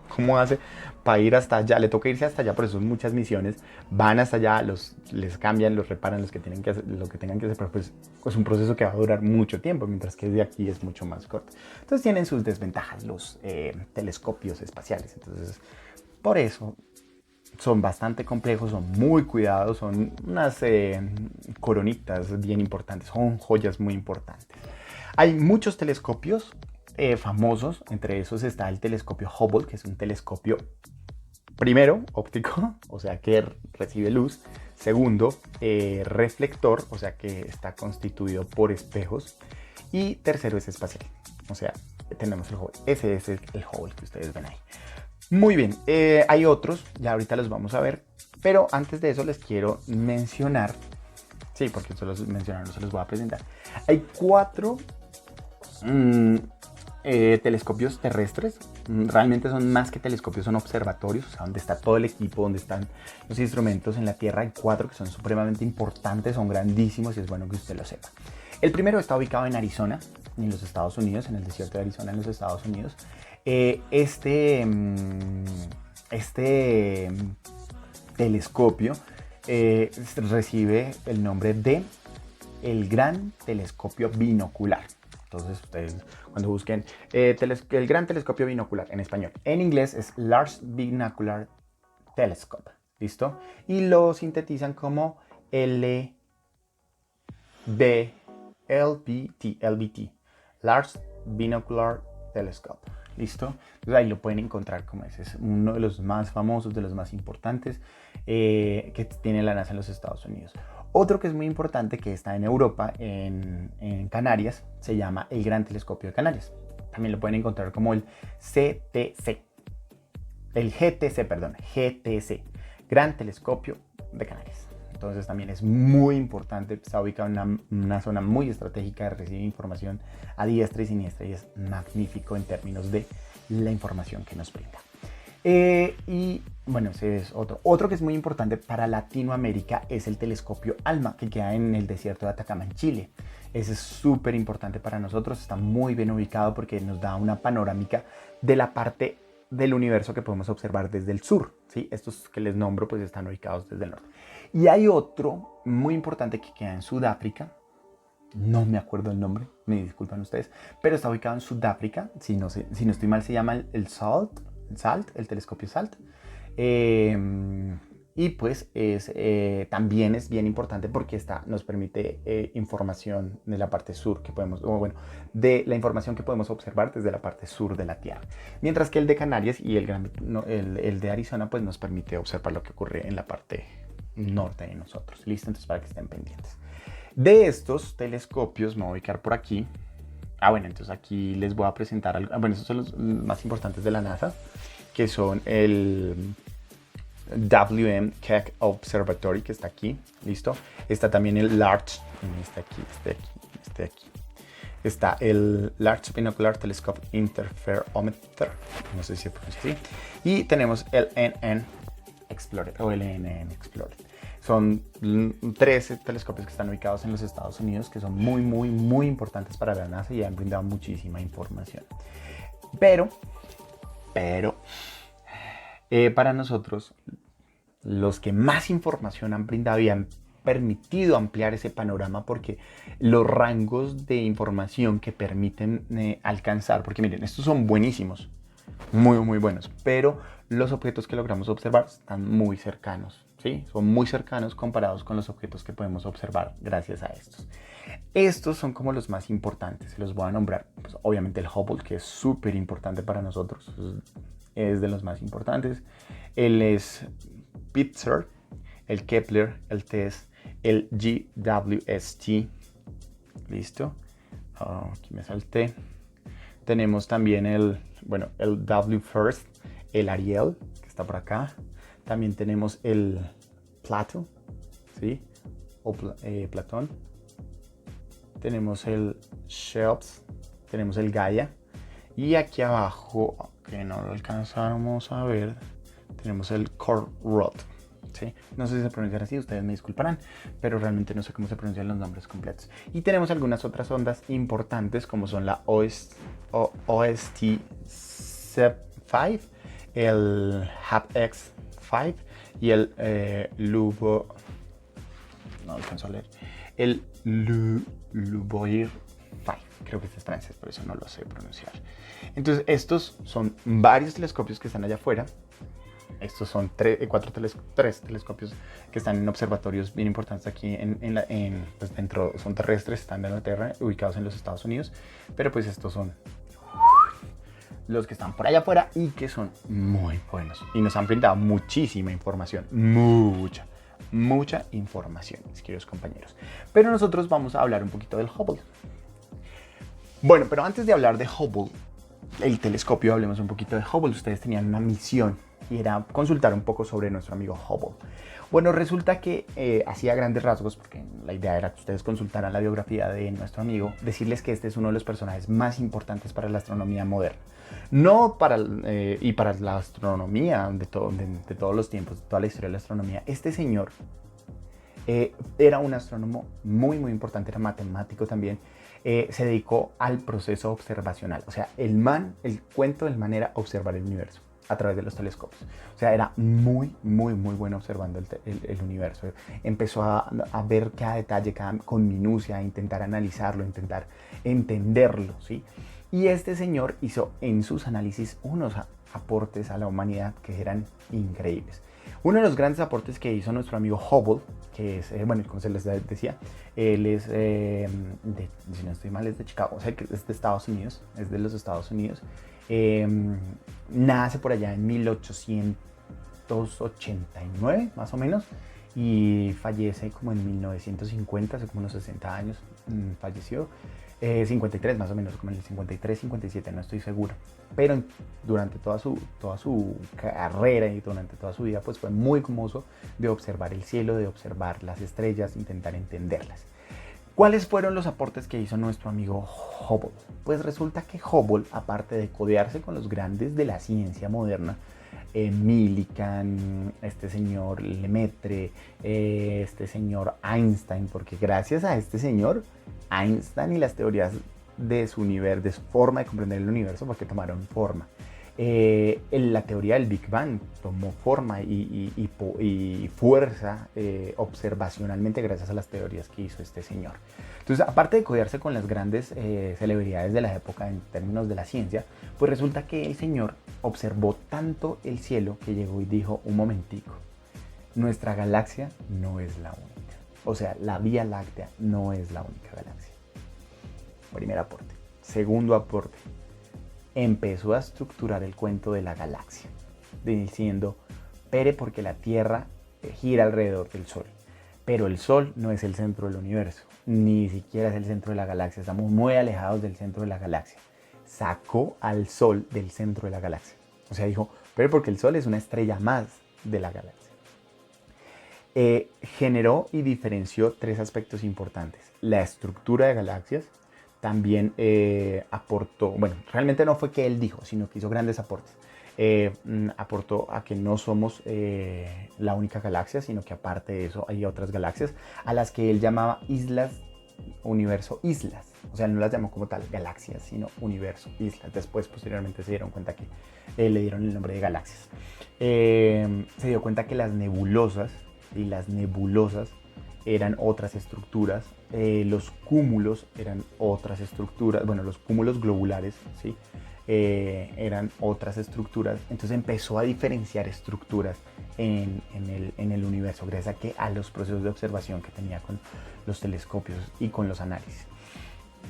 ¿Cómo hace para ir hasta allá? Le toca irse hasta allá, por eso son muchas misiones, van hasta allá, les cambian, los reparan, lo que tengan que hacer, pero pues es un proceso que va a durar mucho tiempo, mientras que de aquí es mucho más corto. Entonces tienen sus desventajas los telescopios espaciales, entonces por eso son bastante complejos, son muy cuidados, son unas coronitas bien importantes, son joyas muy importantes. Hay muchos telescopios famosos, entre esos está el telescopio Hubble, que es un telescopio, primero, óptico, o sea que recibe luz. Segundo, reflector, o sea que está constituido por espejos. Y tercero es espacial, o sea, tenemos el Hubble. Ese es el Hubble que ustedes ven ahí. Muy bien, hay otros, ya ahorita los vamos a ver, pero antes de eso les quiero mencionar, sí, porque solo mencionaron, no se los voy a presentar. Hay 4 telescopios terrestres. Realmente son más que telescopios, son observatorios, o sea, donde está todo el equipo, donde están los instrumentos en la Tierra. Hay 4 que son supremamente importantes, son grandísimos y es bueno que usted lo sepa. El primero está ubicado en Arizona, en los Estados Unidos, en el desierto de Arizona, en los Estados Unidos. Este telescopio recibe el nombre de el Gran Telescopio Binocular. Entonces, ustedes cuando busquen el Gran Telescopio Binocular en español, en inglés es Large Binocular Telescope, ¿listo? Y lo sintetizan como LBT, Large Binocular Telescope, ¿listo? Entonces ahí lo pueden encontrar como es uno de los más famosos, de los más importantes que tiene la NASA en los Estados Unidos. Otro que es muy importante, que está en Europa, en Canarias, se llama el Gran Telescopio de Canarias. También lo pueden encontrar como el GTC, Gran Telescopio de Canarias. Entonces también es muy importante, está ubicado en una zona muy estratégica, recibe información a diestra y siniestra y es magnífico en términos de la información que nos brinda. Y bueno, ese es otro. Otro que es muy importante para Latinoamérica es el telescopio ALMA, que queda en el desierto de Atacama, en Chile. Ese es súper importante para nosotros, está muy bien ubicado porque nos da una panorámica de la parte del universo que podemos observar desde el sur, ¿sí? Estos que les nombro pues están ubicados desde el norte. Y hay otro muy importante que queda en Sudáfrica, no me acuerdo el nombre, me disculpan ustedes, pero está ubicado en Sudáfrica, si no estoy mal se llama el SALT, el telescopio SALT. Y pues también es bien importante porque esta nos permite información de la parte sur que podemos, o bueno, de la información que podemos observar desde la parte sur de la Tierra. Mientras que el de Canarias y el de Arizona pues nos permite observar lo que ocurre en la parte norte de nosotros. ¿Listo? Entonces para que estén pendientes. De estos telescopios me voy a ubicar por aquí. Bueno, entonces aquí les voy a presentar, bueno, estos son los más importantes de la NASA, que son el WM Keck Observatory, que está aquí, listo. Está también el Large, este aquí. Está el Large Binocular Telescope Interferometer, no sé si se pronuncia así. Y tenemos el NN Explorer o el NN Explorer. Son 13 telescopios que están ubicados en los Estados Unidos, que son muy importantes para la NASA y han brindado muchísima información. Pero para nosotros, los que más información han brindado y han permitido ampliar ese panorama, porque los rangos de información que permiten alcanzar, porque miren, estos son buenísimos, muy buenos, pero los objetos que logramos observar están muy cercanos, ¿sí? Son muy cercanos comparados con los objetos que podemos observar gracias a estos. Estos son como los más importantes, se los voy a nombrar. Pues, obviamente el Hubble, que es súper importante para nosotros, es de los más importantes. El Spitzer, el Kepler, el TESS, el JWST. Listo. Aquí me salté. Tenemos también el WFIRST, el Ariel, que está por acá. También tenemos el Plato, ¿sí? O Platón. Tenemos el Cheops, tenemos el Gaia. Y aquí abajo, que no lo alcanzamos a ver, tenemos el Corot, ¿sí? No sé si se pronuncian así, ustedes me disculparán, pero realmente no sé cómo se pronuncian los nombres completos. Y tenemos algunas otras ondas importantes, como son la OST-5, el HAPX-5 y el Lubo... No alcanzo a leer. El Luboir 5. Creo que este es francés, por eso no lo sé pronunciar. Entonces, estos son varios telescopios que están allá afuera. Estos son tres telescopios que están en observatorios bien importantes aquí pues dentro, son terrestres, están en la Tierra, ubicados en los Estados Unidos. Pero pues estos son los que están por allá afuera y que son muy buenos. Y nos han brindado muchísima información, mucha información, mis queridos compañeros. Pero nosotros vamos a hablar un poquito del Hubble. Bueno, pero antes de hablar de Hubble, el telescopio, hablemos un poquito de Hubble. Ustedes tenían una misión y era consultar un poco sobre nuestro amigo Hubble. Bueno, resulta que hacía grandes rasgos, porque la idea era que ustedes consultaran la biografía de nuestro amigo, decirles que este es uno de los personajes más importantes para la astronomía moderna. No para, y para la astronomía de todos los tiempos, de toda la historia de la astronomía. Este señor era un astrónomo muy importante, era matemático también. Se dedicó al proceso observacional. O sea, el cuento del man era observar el universo a través de los telescopios. O sea, era muy bueno observando el universo. Empezó a ver cada detalle, con minucia, a intentar analizarlo, a intentar entenderlo, ¿sí? Y este señor hizo en sus análisis unos aportes a la humanidad que eran increíbles. Uno de los grandes aportes que hizo nuestro amigo Hubble, que es, como se les decía, él es, si no estoy mal, es de Chicago, o sea, que es de Estados Unidos, es de los Estados Unidos. Nace por allá en 1889, más o menos, y fallece como en 1950, hace como unos 60 años, falleció. 53 más o menos, como en el 53, 57, no estoy seguro. Pero durante toda su carrera y durante toda su vida, pues fue muy famoso de observar el cielo, de observar las estrellas, intentar entenderlas. ¿Cuáles fueron los aportes que hizo nuestro amigo Hubble? Pues resulta que Hubble, aparte de codearse con los grandes de la ciencia moderna, Millikan, este señor Lemaitre, este señor Einstein, porque gracias a este señor, Einstein y las teorías de su universo, de su forma de comprender el universo, porque tomaron forma. La teoría del Big Bang tomó forma y fuerza observacionalmente gracias a las teorías que hizo este señor. Entonces, aparte de codearse con las grandes celebridades de la época en términos de la ciencia, pues resulta que el señor observó tanto el cielo que llegó y dijo, un momentico, nuestra galaxia no es la única. O sea, la Vía Láctea no es la única galaxia. Primer aporte. Segundo aporte. Empezó a estructurar el cuento de la galaxia, diciendo, pero porque la Tierra gira alrededor del Sol. Pero el Sol no es el centro del universo, ni siquiera es el centro de la galaxia. Estamos muy alejados del centro de la galaxia. Sacó al Sol del centro de la galaxia. O sea, dijo, pero porque el Sol es una estrella más de la galaxia. Generó y diferenció tres aspectos importantes. La estructura de galaxias. También aportó, bueno, realmente no fue que él dijo, sino que hizo grandes aportes. Aportó a que no somos la única galaxia, sino que aparte de eso hay otras galaxias a las que él llamaba islas, universo, islas. O sea, no las llamó como tal galaxias, sino universo, islas. Después, posteriormente, se dieron cuenta que le dieron el nombre de galaxias. Se dio cuenta que las nebulosas eran otras estructuras, los cúmulos eran otras estructuras, bueno, los cúmulos globulares, ¿sí? Eran otras estructuras. Entonces empezó a diferenciar estructuras en el universo gracias a los procesos de observación que tenía con los telescopios y con los análisis.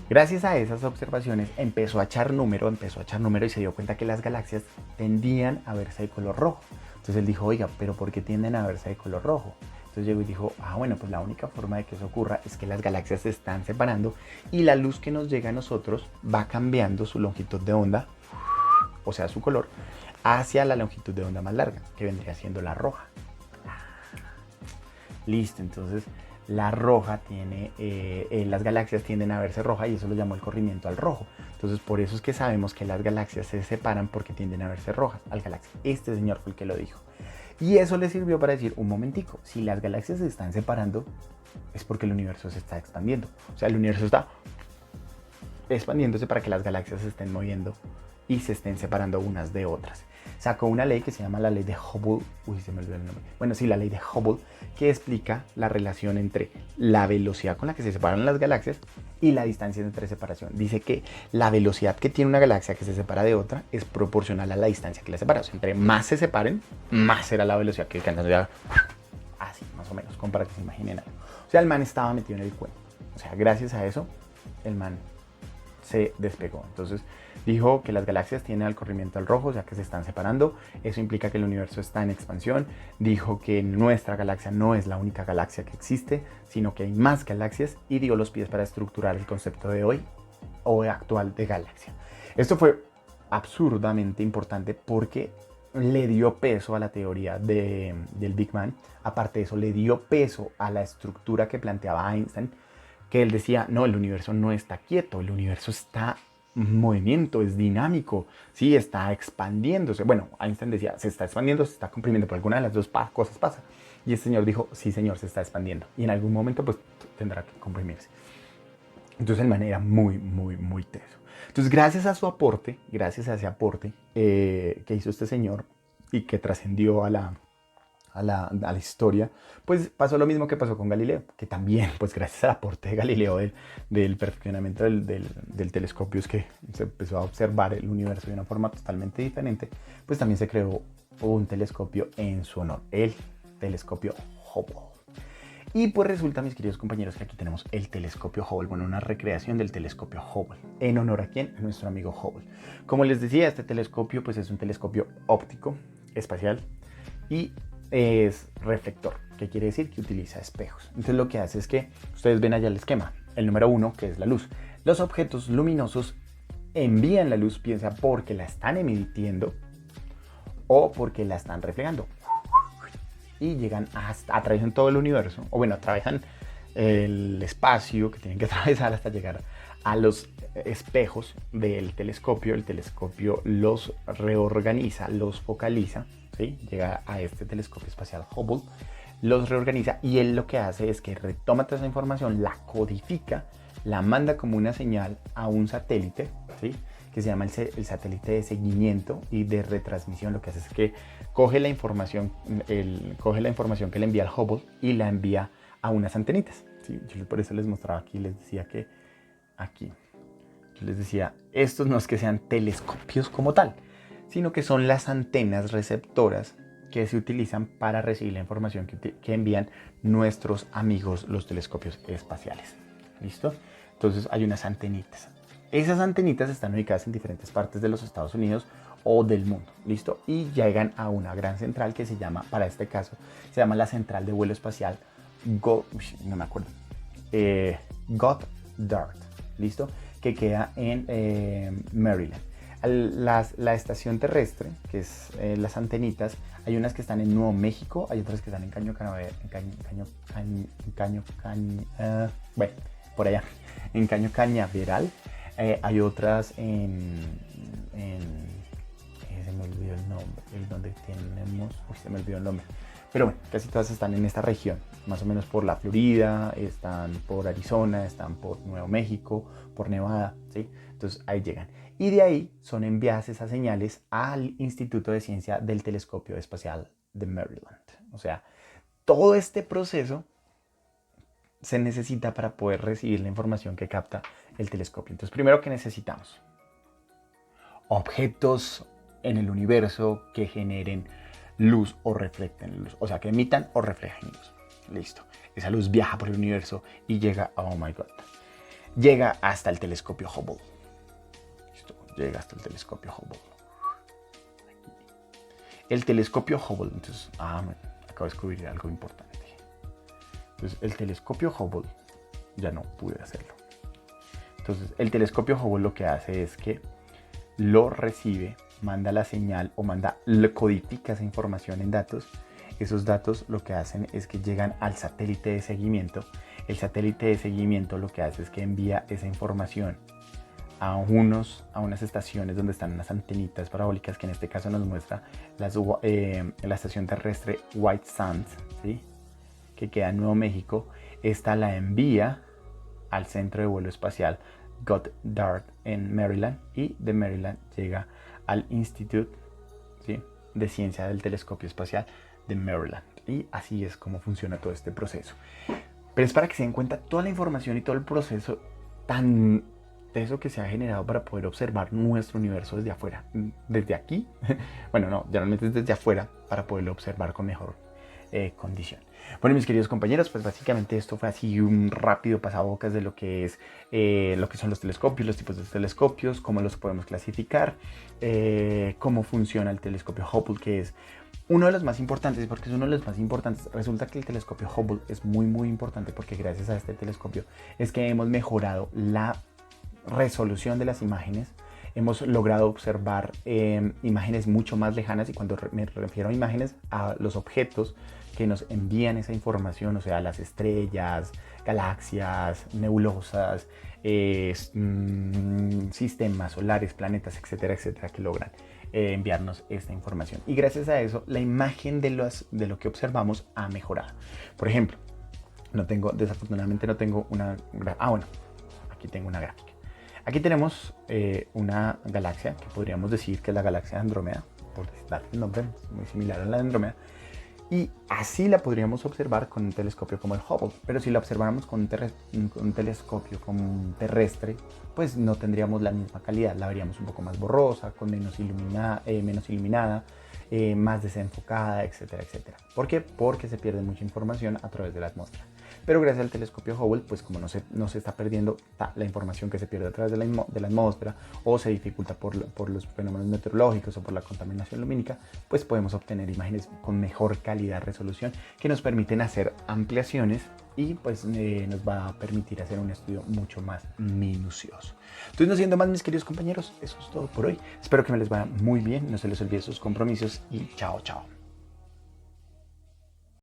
Gracias a esas observaciones empezó a echar número y se dio cuenta que las galaxias tendían a verse de color rojo. Entonces él dijo, oiga, ¿pero por qué tienden a verse de color rojo? Entonces llegó y dijo, bueno, pues la única forma de que eso ocurra es que las galaxias se están separando y la luz que nos llega a nosotros va cambiando su longitud de onda, o sea, su color, hacia la longitud de onda más larga, que vendría siendo la roja. Listo, entonces la roja tiene, las galaxias tienden a verse roja y eso lo llamó el corrimiento al rojo. Entonces por eso es que sabemos que las galaxias se separan porque tienden a verse rojas al galaxia. Este señor fue el que lo dijo. Y eso le sirvió para decir, un momentico, si las galaxias se están separando, es porque el universo se está expandiendo. O sea, el universo está expandiéndose para que las galaxias se estén moviendo y se estén separando unas de otras. Sacó una ley que se llama la ley de Hubble, se me olvidó el nombre. Bueno, sí, la ley de Hubble, que explica la relación entre la velocidad con la que se separan las galaxias y la distancia entre separación. Dice que la velocidad que tiene una galaxia que se separa de otra es proporcional a la distancia que la separa. O sea, entre más se separen, más será la velocidad que alcanzan. Así, más o menos, como para que se imaginen algo. O sea, el man estaba metido en el cuento. O sea, gracias a eso, el man se despegó. Entonces dijo que las galaxias tienen el corrimiento al rojo, o sea que se están separando. Eso implica que el universo está en expansión. Dijo que nuestra galaxia no es la única galaxia que existe, sino que hay más galaxias y dio los pies para estructurar el concepto de hoy o actual de galaxia. Esto fue absurdamente importante porque le dio peso a la teoría del Big Bang. Aparte de eso, le dio peso a la estructura que planteaba Einstein, que él decía, no, el universo no está quieto, el universo está en movimiento, es dinámico, sí, está expandiéndose. Bueno, Einstein decía, se está expandiendo, se está comprimiendo, por alguna de las dos cosas pasa. Y el señor dijo, sí señor, se está expandiendo. Y en algún momento pues tendrá que comprimirse. Entonces el man era muy, muy, muy teso. Entonces gracias a su aporte, gracias a ese aporte que hizo este señor y que trascendió a la historia, pues pasó lo mismo que pasó con Galileo, que también, pues gracias al aporte de Galileo del perfeccionamiento del telescopio es que se empezó a observar el universo de una forma totalmente diferente, pues también se creó un telescopio en su honor, el telescopio Hubble. Y pues resulta, mis queridos compañeros, que aquí tenemos el telescopio Hubble, bueno, una recreación del telescopio Hubble. ¿En honor a quién? A nuestro amigo Hubble. Como les decía, este telescopio pues es un telescopio óptico, espacial, y es reflector, que quiere decir que utiliza espejos. Entonces lo que hace es que ustedes ven allá el esquema, el número 1, que es la luz. Los objetos luminosos envían la luz, piensa porque la están emitiendo o porque la están reflejando. Y llegan atraviesan todo el universo, o bueno, atraviesan el espacio que tienen que atravesar hasta llegar a los espejos del telescopio. El telescopio los reorganiza, los focaliza, ¿sí? Llega a este telescopio espacial Hubble, los reorganiza y él lo que hace es que retoma toda esa información, la codifica, la manda como una señal a un satélite, ¿sí? Que se llama el satélite de seguimiento y de retransmisión. Lo que hace es que coge la información que le envía al Hubble y la envía a unas antenitas, ¿sí? Yo por eso les mostraba aquí, les decía que aquí, yo les decía, estos no es que sean telescopios como tal, sino que son las antenas receptoras que se utilizan para recibir la información que envían nuestros amigos los telescopios espaciales. ¿Listo? Entonces hay unas antenitas. Esas antenitas están ubicadas en diferentes partes de los Estados Unidos o del mundo, ¿listo? Y llegan a una gran central que se llama, para este caso, se llama la Central de Vuelo Espacial no me acuerdo, Goddard, ¿listo? Que queda en Maryland. La estación terrestre, que es las antenitas, hay unas que están en Nuevo México, hay otras que están en bueno, por allá, en Caño Cañaveral, hay otras se me olvidó el nombre, donde tenemos, se me olvidó el nombre, pero bueno, casi todas están en esta región, más o menos por la Florida, están por Arizona, están por Nuevo México, por Nevada, ¿sí? Entonces ahí llegan. Y de ahí son enviadas esas señales al Instituto de Ciencia del Telescopio Espacial de Maryland. O sea, todo este proceso se necesita para poder recibir la información que capta el telescopio. Entonces, primero, ¿qué necesitamos? Objetos en el universo que generen luz o reflecten luz, o sea, que emitan o reflejen luz. Listo. Esa luz viaja por el universo y llega, oh my god, llega hasta el telescopio Hubble. Listo. Llega hasta el telescopio Hubble. El telescopio Hubble, entonces, acabo de descubrir algo importante. Entonces, el telescopio Hubble, ya no pude hacerlo. Entonces, el telescopio Hubble lo que hace es que lo recibe, manda la señal o codifica esa información en datos. Esos datos lo que hacen es que llegan al satélite de seguimiento. El satélite de seguimiento lo que hace es que envía esa información a unas estaciones donde están unas antenitas parabólicas, que en este caso nos muestra la estación terrestre White Sands, ¿sí? Que queda en Nuevo México. Esta la envía al centro de vuelo espacial Goddard en Maryland, y de Maryland llega al Instituto, ¿sí?, de Ciencia del Telescopio Espacial de Maryland. Y así es como funciona todo este proceso. Pero es para que se den cuenta toda la información y todo el proceso tan teso que se ha generado para poder observar nuestro universo desde afuera. Desde aquí, bueno, no, generalmente es desde afuera, para poderlo observar con mejor condición. Bueno, mis queridos compañeros, pues básicamente esto fue así un rápido pasabocas de lo que son los telescopios, los tipos de telescopios, cómo los podemos clasificar, cómo funciona el telescopio Hubble, que es uno de los más importantes. Porque es uno de los más importantes. Resulta que el telescopio Hubble es muy muy importante, porque gracias a este telescopio es que hemos mejorado la resolución de las imágenes. Hemos logrado observar imágenes mucho más lejanas, y cuando me refiero a imágenes, a los objetos que nos envían esa información, o sea, las estrellas, galaxias, nebulosas, sistemas solares, planetas, etcétera, etcétera, que logran enviarnos esta información. Y gracias a eso, la imagen de lo que observamos ha mejorado. Por ejemplo, desafortunadamente no tengo una... bueno, aquí tengo una gráfica. Aquí tenemos una galaxia que podríamos decir que es la galaxia de Andrómeda, por darle el nombre, muy similar a la de Andrómeda. Y así la podríamos observar con un telescopio como el Hubble. Pero si la observáramos con un telescopio como terrestre, pues no tendríamos la misma calidad. La veríamos un poco más borrosa, con menos iluminada, más desenfocada, etcétera, etcétera. ¿Por qué? Porque se pierde mucha información a través de la atmósfera. Pero gracias al telescopio Hubble, pues como no se está perdiendo la información que se pierde a través de la atmósfera, o se dificulta por los fenómenos meteorológicos o por la contaminación lumínica, pues podemos obtener imágenes con mejor calidad, resolución, que nos permiten hacer ampliaciones, y pues nos va a permitir hacer un estudio mucho más minucioso. Entonces, no siendo más, mis queridos compañeros, eso es todo por hoy. Espero que me les vaya muy bien, no se les olvide sus compromisos, y chao, chao.